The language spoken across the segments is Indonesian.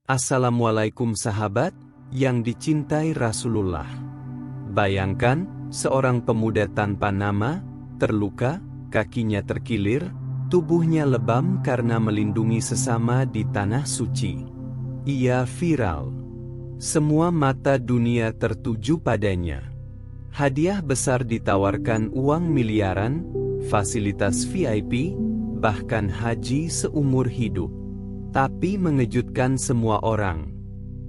Assalamualaikum sahabat, yang dicintai Rasulullah. Bayangkan, seorang pemuda tanpa nama, terluka, kakinya terkilir, tubuhnya lebam karena melindungi sesama di tanah suci. Ia viral. Semua mata dunia tertuju padanya. Hadiah besar ditawarkan, uang miliaran, fasilitas VIP, bahkan haji seumur hidup. Tapi mengejutkan semua orang.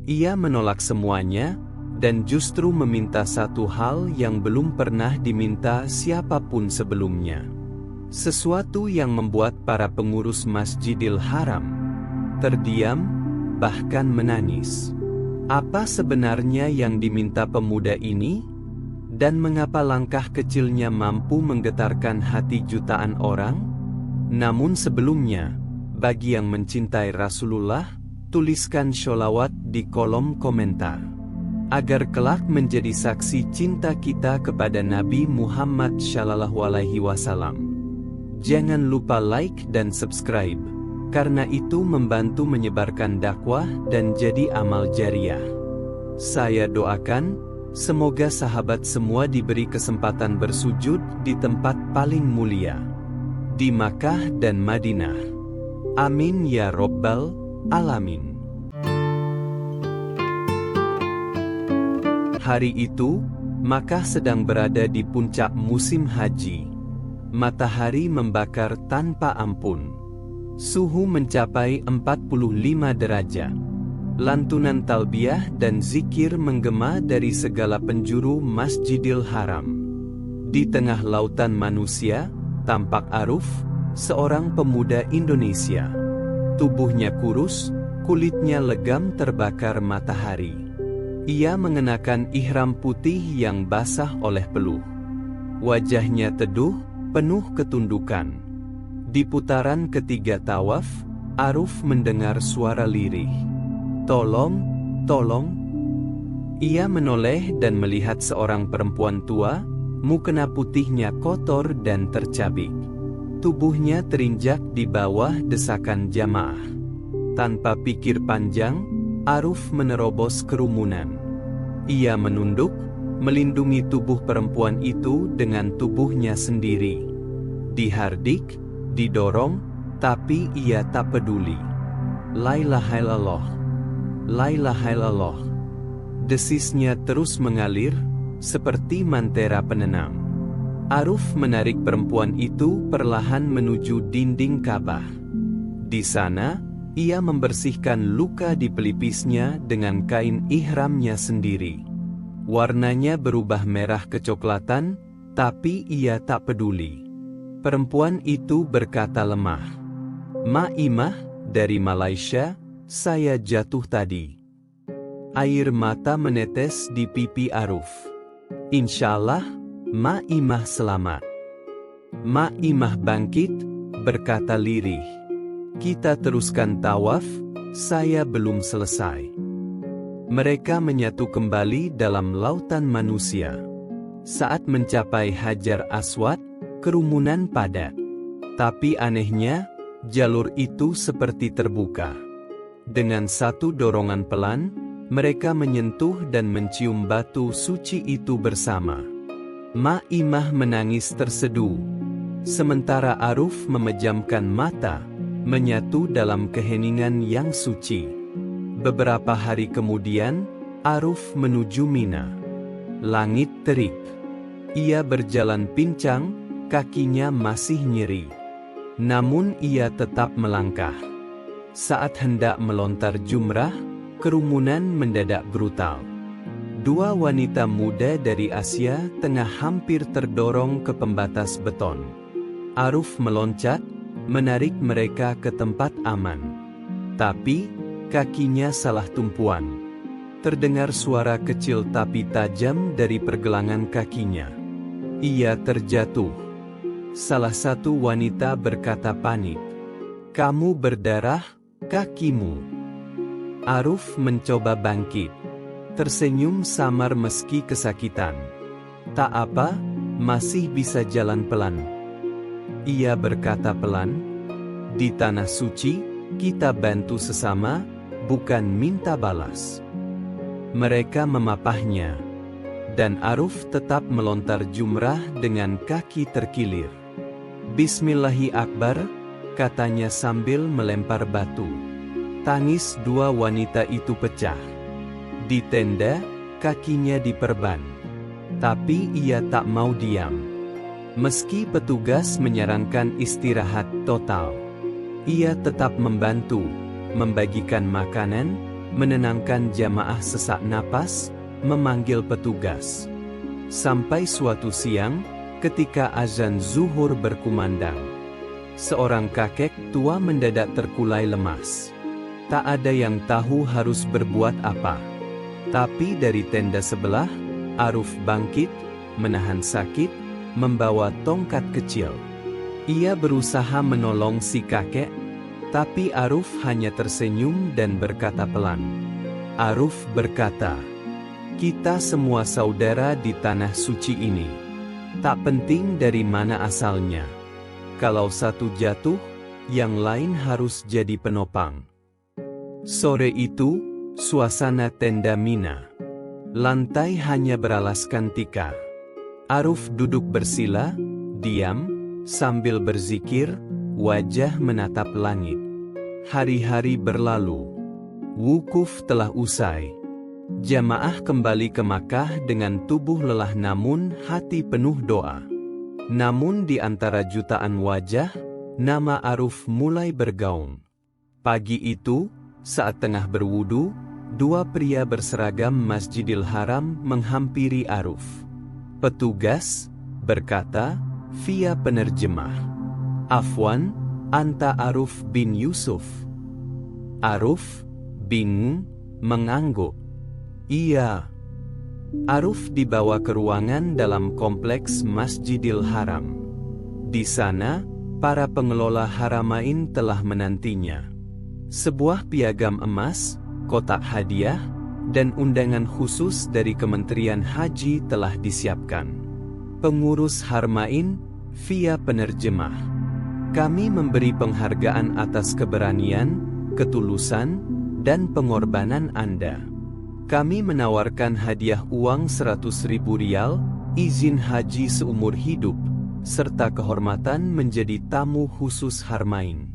Ia menolak semuanya, dan justru meminta satu hal yang belum pernah diminta siapapun sebelumnya. Sesuatu yang membuat para pengurus Masjidil Haram terdiam, bahkan menangis. Apa sebenarnya yang diminta pemuda ini? Dan mengapa langkah kecilnya mampu menggetarkan hati jutaan orang? Namun sebelumnya, bagi yang mencintai Rasulullah, tuliskan sholawat di kolom komentar. Agar kelak menjadi saksi cinta kita kepada Nabi Muhammad SAW. Jangan lupa like dan subscribe, karena itu membantu menyebarkan dakwah dan jadi amal jariah. Saya doakan, semoga sahabat semua diberi kesempatan bersujud di tempat paling mulia, di Makkah dan Madinah. Amin ya Rabbal Alamin. Hari itu, Makkah sedang berada di puncak musim haji. Matahari membakar tanpa ampun. Suhu mencapai 45 derajat. Lantunan talbiyah dan zikir menggema dari segala penjuru Masjidil Haram. Di tengah lautan manusia, tampak Aruf, seorang pemuda Indonesia. Tubuhnya kurus, kulitnya legam terbakar matahari. Ia mengenakan ihram putih yang basah oleh peluh. Wajahnya teduh, penuh ketundukan. Di putaran ketiga tawaf, Aruf mendengar suara lirih. "Tolong, tolong." Ia menoleh dan melihat seorang perempuan tua, mukena putihnya kotor dan tercabik. Tubuhnya terinjak di bawah desakan jamaah. Tanpa pikir panjang, Aruf menerobos kerumunan. Ia menunduk, melindungi tubuh perempuan itu dengan tubuhnya sendiri. Dihardik, didorong, tapi ia tak peduli. La ilaha illallah, la ilaha illallah. Desisnya terus mengalir, seperti mantera penenang. Aruf menarik perempuan itu perlahan menuju dinding Ka'bah. Di sana, ia membersihkan luka di pelipisnya dengan kain ihramnya sendiri. Warnanya berubah merah kecoklatan, tapi ia tak peduli. Perempuan itu berkata lemah, "Ma'imah, dari Malaysia, saya jatuh tadi." Air mata menetes di pipi Aruf. "Insyaallah, Ma'imah selamat." Ma'imah bangkit, berkata lirih, "Kita teruskan tawaf, saya belum selesai." Mereka menyatu kembali dalam lautan manusia. Saat mencapai Hajar Aswad, kerumunan padat. Tapi anehnya, jalur itu seperti terbuka. Dengan satu dorongan pelan, mereka menyentuh dan mencium batu suci itu bersama. Ma'imah menangis terseduh. Sementara Aruf memejamkan mata, menyatu dalam keheningan yang suci. Beberapa hari kemudian, Aruf menuju Mina. Langit terik. Ia berjalan pincang, kakinya masih nyeri. Namun ia tetap melangkah. Saat hendak melontar jumrah, kerumunan mendadak brutal. Dua wanita muda dari Asia tengah hampir terdorong ke pembatas beton. Aruf meloncat, menarik mereka ke tempat aman. Tapi, kakinya salah tumpuan. Terdengar suara kecil tapi tajam dari pergelangan kakinya. Ia terjatuh. Salah satu wanita berkata panik, "Kamu berdarah, kakimu." Aruf mencoba bangkit. Tersenyum samar meski kesakitan. "Tak apa, masih bisa jalan pelan." Ia berkata pelan, "Di tanah suci, kita bantu sesama, bukan minta balas. Mereka memapahnya, dan Aruf tetap melontar jumrah dengan kaki terkilir. Bismillahi Akbar, katanya sambil melempar batu. Tangis dua wanita itu pecah. Di tenda, kakinya diperban. Tapi ia tak mau diam. Meski petugas menyarankan istirahat total, ia tetap membantu, membagikan makanan, menenangkan jamaah sesak napas, memanggil petugas. Sampai suatu siang, ketika azan zuhur berkumandang, seorang kakek tua mendadak terkulai lemas. Tak ada yang tahu harus berbuat apa. Tapi dari tenda sebelah, Aruf bangkit, menahan sakit, membawa tongkat kecil. Ia berusaha menolong si kakek, tapi Aruf hanya tersenyum dan berkata pelan. Aruf berkata, "Kita semua saudara di tanah suci ini. Tak penting dari mana asalnya. Kalau satu jatuh, yang lain harus jadi penopang." Sore itu, suasana tenda Mina. Lantai hanya beralaskan tikar. Aruf duduk bersila, diam, sambil berzikir, wajah menatap langit. Hari-hari berlalu. Wukuf telah usai. Jamaah kembali ke Makkah dengan tubuh lelah namun hati penuh doa. Namun di antara jutaan wajah, nama Aruf mulai bergaung. Pagi itu, saat tengah berwudu, dua pria berseragam Masjidil Haram menghampiri Aruf. Petugas berkata via penerjemah, "Afwan, anta Aruf bin Yusuf?" Aruf bingung, mengangguk. "Iya." Aruf dibawa ke ruangan dalam kompleks Masjidil Haram. Di sana, para pengelola Haramain telah menantinya. Sebuah piagam emas, kotak hadiah, dan undangan khusus dari Kementerian Haji telah disiapkan. Pengurus Haramain via penerjemah, "Kami memberi penghargaan atas keberanian, ketulusan, dan pengorbanan Anda. Kami menawarkan hadiah uang 100.000 rial, izin haji seumur hidup, serta kehormatan menjadi tamu khusus Haramain."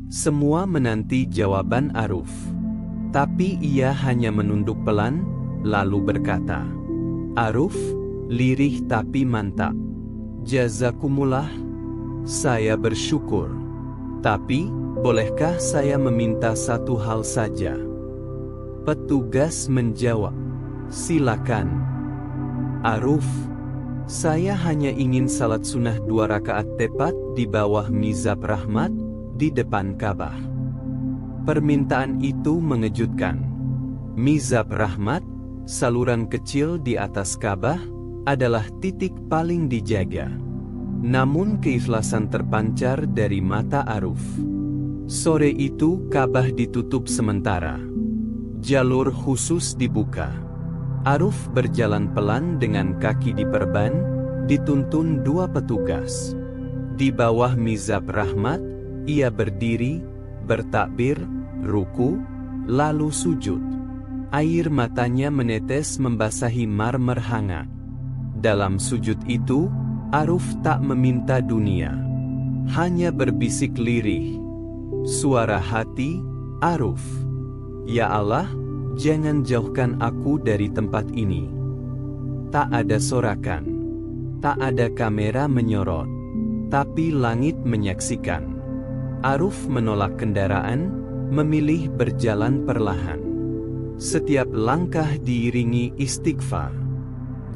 Semua menanti jawaban Aruf. Tapi ia hanya menunduk pelan, lalu berkata, "Aruf, lirih tapi mantap. Jazakumullah, saya bersyukur. Tapi, bolehkah saya meminta satu hal saja?" Petugas menjawab, "Silakan." Aruf, "Saya hanya ingin salat sunnah 2 rakaat tepat di bawah mizab rahmat, di depan Ka'bah." Permintaan itu mengejutkan. Mizab rahmat, saluran kecil di atas Ka'bah, adalah titik paling dijaga. Namun keikhlasan terpancar dari mata Aruf. Sore itu Ka'bah ditutup sementara. Jalur khusus dibuka. Aruf berjalan pelan dengan kaki diperban, dituntun dua petugas. Di bawah mizab rahmat, ia berdiri, bertakbir, ruku, lalu sujud. Air matanya menetes membasahi marmer hangat. Dalam sujud itu, Aruf tak meminta dunia. Hanya berbisik lirih. Suara hati, Aruf. "Ya Allah, jangan jauhkan aku dari tempat ini." Tak ada sorakan. Tak ada kamera menyorot. Tapi langit menyaksikan. Aruf menolak kendaraan, memilih berjalan perlahan. Setiap langkah diiringi istighfar.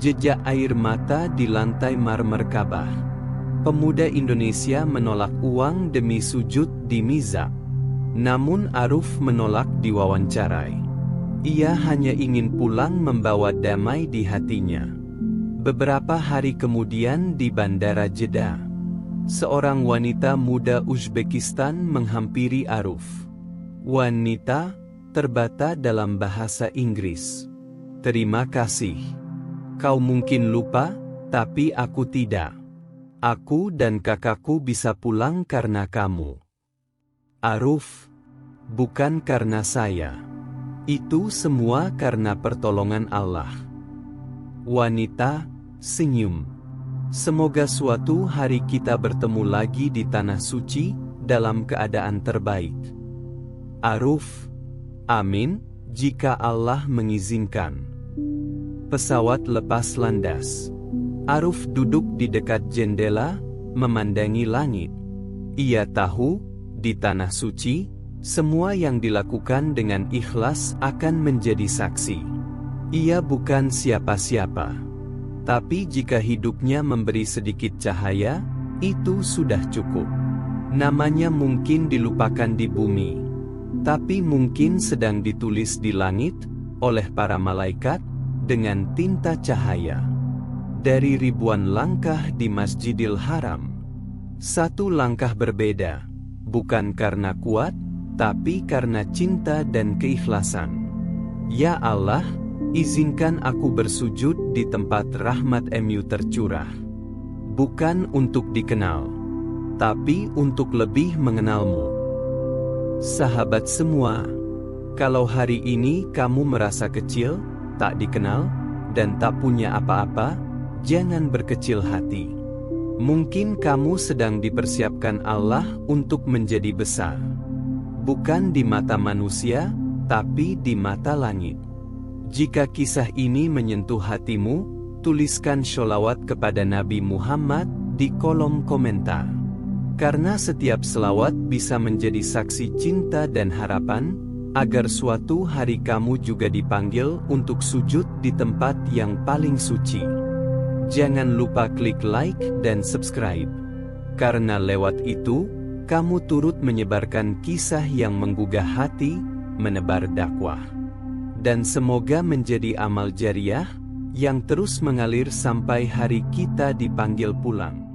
Jejak air mata di lantai marmer Ka'bah. Pemuda Indonesia menolak uang demi sujud di mizab. Namun Aruf menolak diwawancarai. Ia hanya ingin pulang membawa damai di hatinya. Beberapa hari kemudian di Bandara Jeddah, seorang wanita muda Uzbekistan menghampiri Aruf. Wanita terbata dalam bahasa Inggris. "Terima kasih. Kau mungkin lupa, tapi aku tidak. Aku dan kakakku bisa pulang karena kamu." Aruf bukan karena saya. Itu semua karena pertolongan Allah. Wanita senyum. Semoga suatu hari kita bertemu lagi di Tanah Suci dalam keadaan terbaik. Aruf. Amin, jika Allah mengizinkan. Pesawat lepas landas. Aruf duduk di dekat jendela, memandangi langit. Ia tahu, di Tanah Suci, semua yang dilakukan dengan ikhlas akan menjadi saksi. Ia bukan siapa-siapa. Tapi jika hidupnya memberi sedikit cahaya, itu sudah cukup. Namanya mungkin dilupakan di bumi, tapi mungkin sedang ditulis di langit, oleh para malaikat, dengan tinta cahaya. Dari ribuan langkah di Masjidil Haram, satu langkah berbeda, bukan karena kuat, tapi karena cinta dan keikhlasan. Ya Allah, izinkan aku bersujud di tempat rahmat MU tercurah. Bukan untuk dikenal, tapi untuk lebih mengenalmu. Sahabat semua, kalau hari ini kamu merasa kecil, tak dikenal, dan tak punya apa-apa, jangan berkecil hati. Mungkin kamu sedang dipersiapkan Allah untuk menjadi besar. Bukan di mata manusia, tapi di mata langit. Jika kisah ini menyentuh hatimu, tuliskan sholawat kepada Nabi Muhammad di kolom komentar. Karena setiap selawat bisa menjadi saksi cinta dan harapan, agar suatu hari kamu juga dipanggil untuk sujud di tempat yang paling suci. Jangan lupa klik like dan subscribe. Karena lewat itu, kamu turut menyebarkan kisah yang menggugah hati, menebar dakwah. Dan semoga menjadi amal jariah, yang terus mengalir sampai hari kita dipanggil pulang.